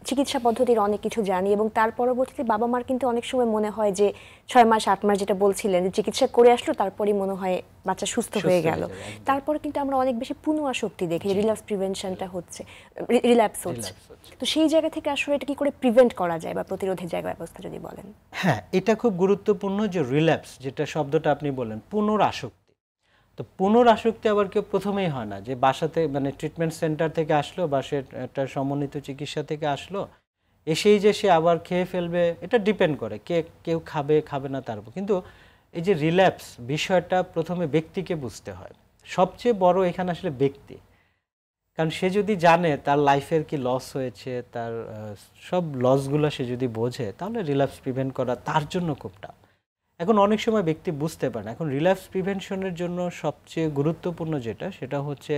চিকিৎসা পদ্ধতির অনেক কিছু জানি এবং তার পরবর্তীতে বাবা মার কিন্তু অনেক সময় মনে হয় যে 6 মাস 8 মাস যেটা বলছিলেন, যে চিকিৎসা করে আসলো তারপরেই মনে হয় বাচ্চা সুস্থ হয়ে গেল। তারপরে কিন্তু আমরা অনেক বেশি পুনঃআসক্তি দেখি, রিল্যাপস প্রিভেনশনটা হচ্ছে, রিল্যাপস হচ্ছে। তো সেই জায়গা থেকে আসলে এটা কি করে প্রিভেন্ট করা যায় বা প্রতিরোধের জায়গা ব্যবস্থা যদি বলেন। হ্যাঁ, এটা খুব গুরুত্বপূর্ণ যে রিল্যাপস, যেটা শব্দটা আপনি বলেন, পুনরাসক্তি। তো পুনরাসক্তি আবার কেউ প্রথমেই হয় না, যে বাসাতে মানে ট্রিটমেন্ট সেন্টার থেকে আসলো বা সে একটা সমন্বিত চিকিৎসা থেকে আসলো, এসেই যে সে আবার খেয়ে ফেলবে, এটা ডিপেন্ড করে কেউ খাবে খাবে না তার উপর। কিন্তু এই যে রিল্যাপস বিষয়টা প্রথমে ব্যক্তিকে বুঝতে হয়। সবচেয়ে বড় এখানে আসলে ব্যক্তি, কারণ সে যদি জানে তার লাইফের কি লস হয়েছে, তার সব লসগুলো সে যদি বোঝে, তাহলে রিল্যাপস প্রিভেন্ট করা তার জন্য খুব টাফ। এখন অনেক সময় ব্যক্তি বুঝতে পারে না। এখন রিল্যাপস প্রিভেনশনের জন্য সবচেয়ে গুরুত্বপূর্ণ যেটা, সেটা হচ্ছে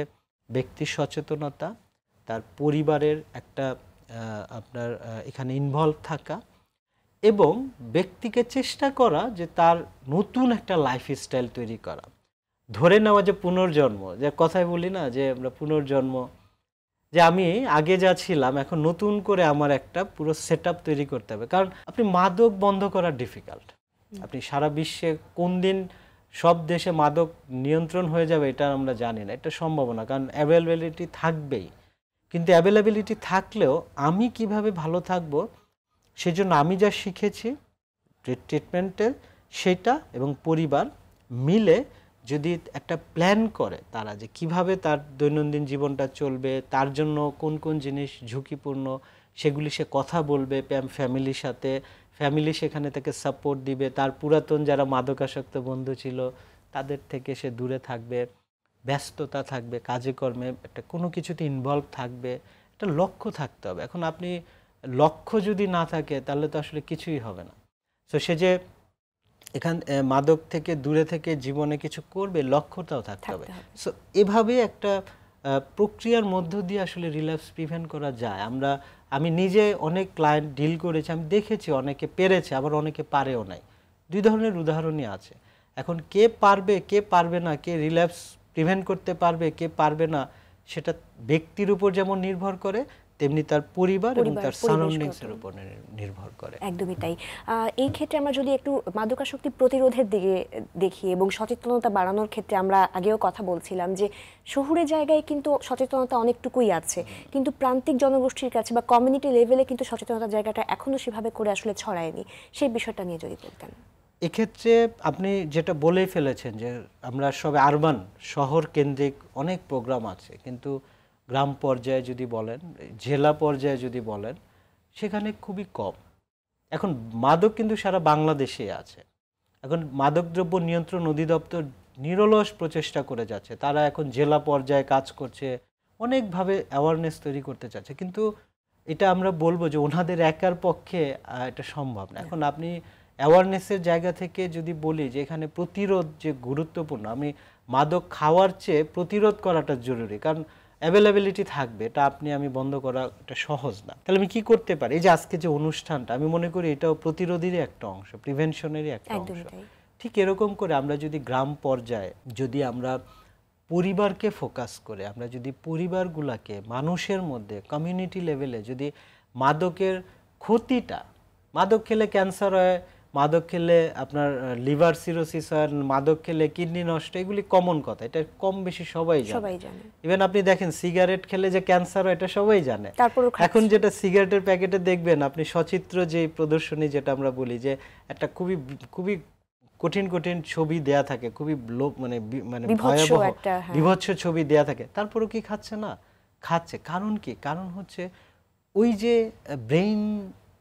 ব্যক্তির সচেতনতা, তার পরিবারের একটা আপনার এখানে ইনভলভ থাকা, এবং ব্যক্তিকে চেষ্টা করা যে তার নতুন একটা লাইফস্টাইল তৈরি করা। ধরে নেওয়া যে পুনর্জন্ম, যে কথায় বলি না যে আমরা পুনর্জন্ম, যে আমি আগে যা ছিলাম এখন নতুন করে আমার একটা পুরো সেটআপ তৈরি করতে হবে। কারণ আপনি মাদক বন্ধ করা ডিফিকাল্ট। আপনি সারা বিশ্বে কোন দিন সব দেশে মাদক নিয়ন্ত্রণ হয়ে যাবে এটা আমরা জানি না, এটা সম্ভব না, কারণ অ্যাভেলেবিলিটি থাকবেই। কিন্তু অ্যাভেলেবিলিটি থাকলেও আমি কিভাবে ভালো থাকবো, সেজন্য আমি যা শিখেছি ট্রিটমেন্টের সেটা, এবং পরিবার মিলে যদি একটা প্ল্যান করে তারা, যে কিভাবে তার দৈনন্দিন জীবনটা চলবে, তার জন্য কোন কোন জিনিস ঝুঁকিপূর্ণ সেগুলি সে কথা বলবে ফ্যামিলির সাথে, ফ্যামিলি সেখানে তাকে সাপোর্ট দিবে, তার পুরাতন যারা মাদকাসক্ত বন্ধু ছিল তাদের থেকে সে দূরে থাকবে, ব্যস্ততা থাকবে, কাজে কর্মে একটা কোনো কিছুতে ইনভলভ থাকবে, একটা লক্ষ্য থাকতে হবে। এখন আপনি লক্ষ্য যদি না থাকে তাহলে তো আসলে কিছুই হবে না। সো সে যে এখান মাদক থেকে দূরে থেকে জীবনে কিছু করবে, লক্ষ্যটাও থাকতে হবে। সো এভাবে একটা প্রক্রিয়ার মধ্য দিয়ে আসলে রিল্যাপস প্রিভেন্ট করা যায়। আমি নিজে অনেক ক্লায়েন্ট ডিল করেছি, আমি দেখেছি অনেকে পেরেছে, আবার অনেকে পারেও নাই। দুই ধরনের উদাহরণই আছে। এখন কে পারবে কে পারবে না, কে রিল্যাপস প্রিভেন্ট করতে পারবে কে পারবে না, সেটা ব্যক্তির উপর যেমন নির্ভর করে, তেমনি তার পরিবার এবং তার সারাউন্ডিংসের উপর নির্ভর করে। একদমই তাই। এই ক্ষেত্রে আমরা যদি একটু মাদকাসক্তি প্রতিরোধের দিকে দেখি এবং সচেতনতা বাড়ানোর ক্ষেত্রে, আমরা আগেও কথা বলছিলাম যে শহুরে জায়গায় কিন্তু সচেতনতা অনেকটুকুই আছে, কিন্তু প্রান্তিক জনগোষ্ঠীর কাছে বা কমিউনিটি লেভেলে কিন্তু সচেতনতার জায়গাটা এখনো সেভাবে করে আসলে ছড়ায়নি। সেই বিষয়টা নিয়ে যদি বলতেন। এক্ষেত্রে আপনি যেটা বলেই ফেলেছেন যে আমরা সবে আরবান শহর কেন্দ্রিক অনেক প্রোগ্রাম আছে, কিন্তু গ্রাম পর্যায়ে যদি বলেন, জেলা পর্যায়ে যদি বলেন, সেখানে খুবই কম। এখন মাদক কিন্তু সারা বাংলাদেশে আছে। এখন মাদকদ্রব্য নিয়ন্ত্রণ অধিদপ্তর নিরলস প্রচেষ্টা করে যাচ্ছে, তারা এখন জেলা পর্যায়ে কাজ করছে, অনেকভাবে অ্যাওয়ারনেস তৈরি করতে চাচ্ছে, কিন্তু এটা আমরা বলবো যে ওনাদের একার পক্ষে এটা সম্ভব না। এখন আপনি অ্যাওয়ারনেসের জায়গা থেকে যদি বলি যে এখানে প্রতিরোধ যে গুরুত্বপূর্ণ, আমি মাদক খাওয়ার চেয়ে প্রতিরোধ করাটা জরুরি, কারণ অ্যাভেলেবিলিটি থাকবে, এটা আমি বন্ধ করা এটা সহজ না। তাহলে আমি কি করতে পারি? এই যে আজকে যে অনুষ্ঠানটা, আমি মনে করি এটাও প্রতিরোধেরই একটা অংশ, প্রিভেনশনেরই একটা অংশ। ঠিক এরকম করে আমরা যদি গ্রাম পর্যায়ে যদি আমরা পরিবারকে ফোকাস করে, আমরা যদি পরিবারগুলোকে মানুষের মধ্যে কমিউনিটি লেভেলে যদি মাদকের ক্ষতিটা, মাদক খেলে ক্যান্সার হয়, মাদক খেলে আপনার লিভার সিরোসিস হয়, মাদক খেলে কিডনি নষ্ট, এগুলি কমন কথা, এটা কম বেশি সবাই জানে। ইভেন আপনি দেখেন সিগারেট খেলে যে ক্যান্সার হয় এটা সবাই জানে। এখন যেটা সিগারেটের প্যাকেটে দেখবেন আপনি সচিত্র যে প্রদর্শনী যেটা আমরা বলি যে একটা খুবই খুবই কঠিন কঠিন ছবি দেয়া থাকে, খুবই মানে ভয়াবহ বিভৎস ছবি দেয়া থাকে, তারপরও কি খাচ্ছে না? খাচ্ছে। কারণ কি? কারণ হচ্ছে ওই যে ব্রেইন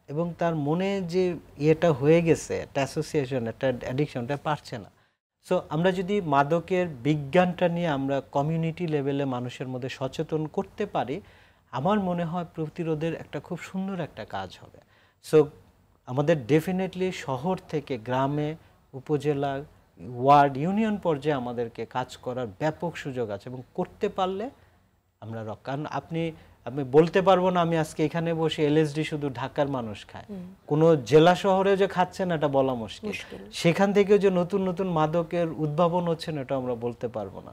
এবং তার মনে যে ইয়েটা হয়ে গেছে, একটা অ্যাসোসিয়েশন, একটা অ্যাডিকশনটা পারছে না। সো আমরা যদি মাদকের বিজ্ঞানটা নিয়ে আমরা কমিউনিটি লেভেলে মানুষের মধ্যে সচেতন করতে পারি, আমার মনে হয় প্রতিরোধের একটা খুব সুন্দর একটা কাজ হবে। সো আমাদের ডেফিনেটলি শহর থেকে গ্রামে, উপজেলা, ওয়ার্ড, ইউনিয়ন পর্যায়ে আমাদেরকে কাজ করার ব্যাপক সুযোগ আছে এবং করতে পারলে আমরা কারণ আপনি বলতে পারবো না আমি আজকে এখানে বসে এলএসডি শুধু ঢাকার মানুষ খায়, কোনো জেলা শহরে যে খাচ্ছে না এটা বলা মুশকিল, সেখান থেকে যে নতুন নতুন মাদকের উদ্ভাবন হচ্ছে না এটা আমরা বলতে পারবো না।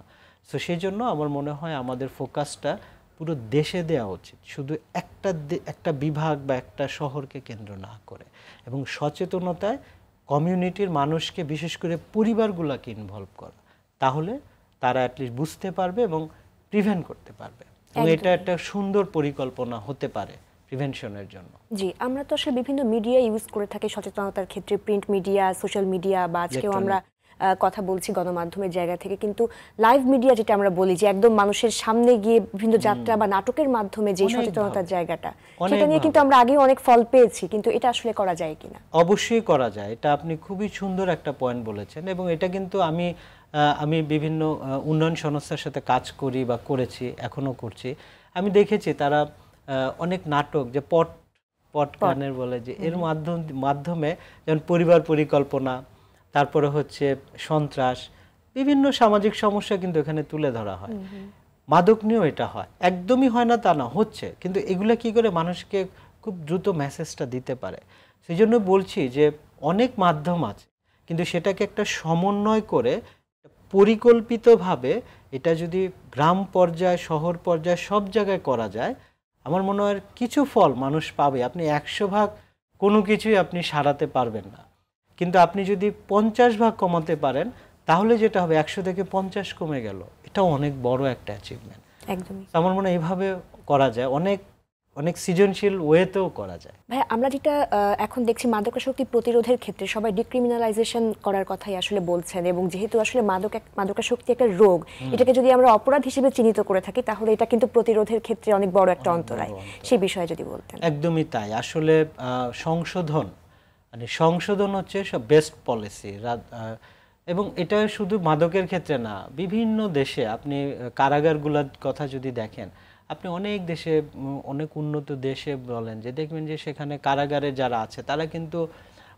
সো সেই জন্য আমার মনে হয় আমাদের ফোকাসটা পুরো দেশে দেওয়া উচিত, শুধু একটা বিভাগ বা একটা শহরকে কেন্দ্র না করে, এবং সচেতনতায় কমিউনিটির মানুষকে, বিশেষ করে পরিবারগুলোকে ইনভলভ করা, তাহলে তারা অ্যাটলিস্ট বুঝতে পারবে এবং প্রিভেন্ট করতে পারবে। এটা একটা সুন্দর পরিকল্পনা হতে পারে প্রিভেনশনের জন্য। জি, আমরা তো আসলে বিভিন্ন মিডিয়া ইউজ করে থাকি সচেতনতার ক্ষেত্রে, প্রিন্ট মিডিয়া, সোশ্যাল মিডিয়া, বা আজকেও আমরা কথা বলছি গণমাধ্যমের জায়গা থেকে, কিন্তু লাইভ মিডিয়া যেটা আমরা বলি যে একদম মানুষের সামনে গিয়ে বিভিন্ন যাত্রা বা নাটকের মাধ্যমে যে সচেতনতার জায়গাটা, সেটা নিয়ে কিন্তু আমরা আগে অনেক ফল পেয়েছি, কিন্তু এটা আসলে করা যায় কিনা? অবশ্যই করা যায়। এটা আপনি খুবই সুন্দর একটা পয়েন্ট বলেছেন, এবং এটা কিন্তু আমি বিভিন্ন উন্নয়ন সংস্থার সাথে কাজ করি বা করেছি, এখনো করছি। আমি দেখেছি তারা অনেক নাটক যে পট গানের বলে যে এর মাধ্যমে যেমন পরিবার পরিকল্পনা, তারপরে হচ্ছে সন্ত্রাস, বিভিন্ন সামাজিক সমস্যা কিন্তু এখানে তুলে ধরা হয়। মাদক নিয়েও এটা হয়, একদমই হয় না তা না, হচ্ছে, কিন্তু এগুলো কি করে মানুষকে খুব দ্রুত মেসেজটা দিতে পারে। সেই জন্য বলছি যে অনেক মাধ্যম আছে, কিন্তু সেটাকে একটা সমন্বয় করে পরিকল্পিতভাবে এটা যদি গ্রাম পর্যায়ে, শহর পর্যায়ে সব জায়গায় করা যায়, আমার মনে হয় কিছু ফল মানুষ পাবে। আপনি 100 ভাগ কোনো কিছুই আপনি সারাতে পারবেন না, কিন্তু আপনি যদি 50 ভাগ কমাতে পারেন, তাহলে যেটা হবে 100 থেকে 50 কমে গেল, এটা অনেক বড় একটা অ্যাচিভমেন্ট। একদমই আমার মনে হয় এইভাবে করা যায়, অনেক অনেক সৃজনশীল ওয়েতেও করা যায়। ভাই, আমরা যেটা এখন দেখছি মাদকাসক্তি প্রতিরোধের ক্ষেত্রে সবাই ডিক্রিমিনালাইজেশন করার কথাই আসলে বলছেন, এবং যেহেতু আসলে মাদকাসক্তি একটা রোগ, এটাকে যদি আমরা অপরাধ হিসেবে চিহ্নিত করে থাকি, তাহলে এটা কিন্তু প্রতিরোধের ক্ষেত্রে অনেক বড় একটা অন্তরায়। সেই বিষয়ে যদি বলতেন। একদমই তাই। আসলে সংশোধন হচ্ছে সব বেস্ট পলিসি, এবং এটা শুধু মাদকের ক্ষেত্রে না, বিভিন্ন দেশে আপনি কারাগারগুলোর কথা যদি দেখেন, আপনি অনেক দেশে, অনেক উন্নত দেশে বলেন যে দেখবেন যে সেখানে কারাগারে যারা আছে তারা কিন্তু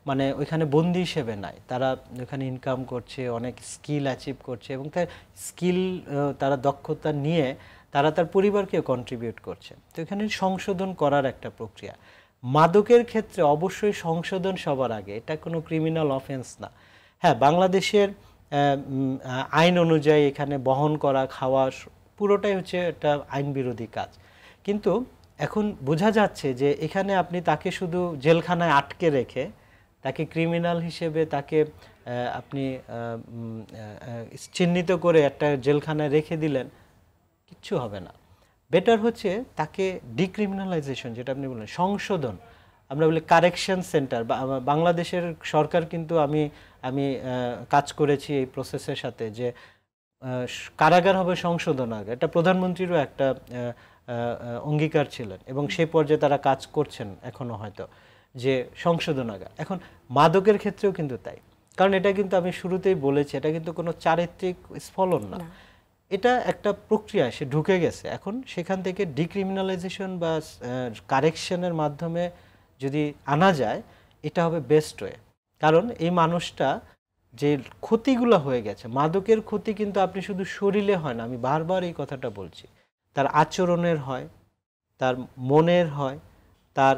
মানে ওইখানে বন্দি হিসেবে নাই, তারা ওইখানে ইনকাম করছে, অনেক স্কিল অ্যাচিভ করছে, এবং তার স্কিল, তারা দক্ষতা নিয়ে তারা তার পরিবারকে কন্ট্রিবিউট করছে। তো এখানে সংশোধন করার একটা প্রক্রিয়া। মাদকের ক্ষেত্রে অবশ্যই সংশোধন সবার আগে, এটা কোনো ক্রিমিনাল অফেন্স না। হ্যাঁ, বাংলাদেশের আইন অনুযায়ী এখানে বহন করা, খাওয়া পুরোটাই হচ্ছে একটা আইন বিরোধী কাজ, কিন্তু এখন বোঝা যাচ্ছে যে এখানে আপনি তাকে শুধু জেলখানায় আটকে রেখে তাকে ক্রিমিনাল হিসেবে তাকে আপনি চিহ্নিত করে একটা জেলখানায় রেখে দিলেন, কিচ্ছু হবে না। বেটার হচ্ছে তাকে ডিক্রিমিনালাইজেশন, যেটা আপনি বললেন, সংশোধন, আমরা বলি কারেকশন সেন্টার। বাংলাদেশের সরকার কিন্তু আমি কাজ করেছি এই প্রসেসের সাথে, যে কারাগার হবে সংশোধনাগার, এটা প্রধানমন্ত্রীরও একটা অঙ্গীকার ছিলেন, এবং সেই পর্যায়ে তারা কাজ করছেন এখনো হয়তো, যে সংশোধনাগার। এখন মাদকের ক্ষেত্রেও কিন্তু তাই, কারণ এটা কিন্তু আমি শুরুতেই বলেছি, এটা কিন্তু কোনো চারিত্রিক স্ফলন না, এটা একটা প্রক্রিয়া, সে ঢুকে গেছে। এখন সেখান থেকে ডিক্রিমিনালাইজেশন বা কারেকশনের মাধ্যমে যদি আনা যায়, এটা হবে বেস্ট ওয়ে। কারণ এই মানুষটা যে ক্ষতিগুলো হয়ে গেছে, মাদকের ক্ষতি কিন্তু আপনি শুধু শরীরে হয় না, আমি বারবার এই কথাটা বলছি, তার আচরণের হয়, তার মনের হয়, তার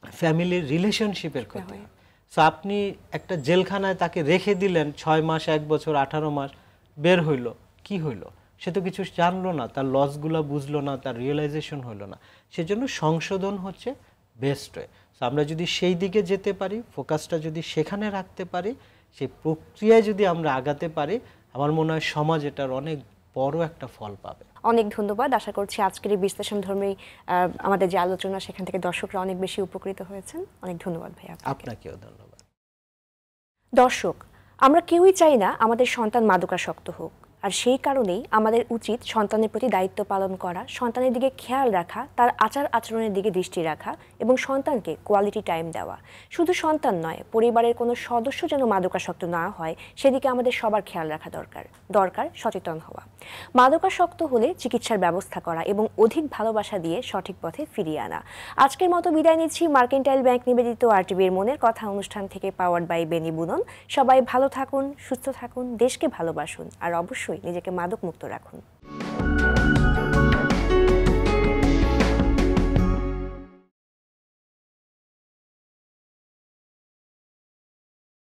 ফ্যামিলির রিলেশনশিপের ক্ষতি হয়। সো আপনি একটা জেলখানায় তাকে রেখে দিলেন 6 মাস, 1 বছর, 18 মাস, বের হইল, কি হইল? সে তো কিছু জানলো না, তার লসগুলো বুঝলো না, তার রিয়েলাইজেশন হইল না। সেজন্য সংশোধন হচ্ছে বেস্ট ওয়ে। সো আমরা যদি সেই দিকে যেতে পারি, ফোকাসটা যদি সেখানে রাখতে পারি, সেই প্রক্রিয়ায় যদি আমরা আগাতে পারি, আমার মনে হয় সমাজ এটার অনেক বড় একটা ফল পাবে। অনেক ধন্যবাদ। আশা করছি আজকের এই বিশ্লেষণধর্মী আমাদের যে আলোচনা, সেখান থেকে দর্শকরা অনেক বেশি উপকৃত হয়েছেন। অনেক ধন্যবাদ ভাইয়া। আপনাকেও ধন্যবাদ। দর্শক, আমরা কেউই চাই না আমাদের সন্তান মাদকাসক্ত হোক, আর সেই কারণেই আমাদের উচিত সন্তানের প্রতি দায়িত্ব পালন করা, সন্তানের দিকে খেয়াল রাখা, তার আচার আচরণের দিকে দৃষ্টি রাখা এবং সন্তানকে কোয়ালিটি টাইম দেওয়া। শুধু সন্তান নয়, পরিবারের কোনো সদস্য যেন মাদকাসক্ত না হয় সেদিকে আমাদের সবার খেয়াল রাখা দরকার সচেতন হওয়া। মাদকাসক্ত হলে চিকিৎসার ব্যবস্থা করা এবং অধিক ভালোবাসা দিয়ে সঠিক পথে ফিরিয়ে আনা। আজকের মতো বিদায় নিচ্ছি মার্কেন্টাইল ব্যাংক নিবেদিত আরটিভির মনের কথা অনুষ্ঠান থেকে, পাওয়ার্ড বাই বেনি বুনন। সবাই ভালো থাকুন, সুস্থ থাকুন, দেশকে ভালোবাসুন আর অবশ্যই নিজেকে মাদক মুক্ত রাখুন।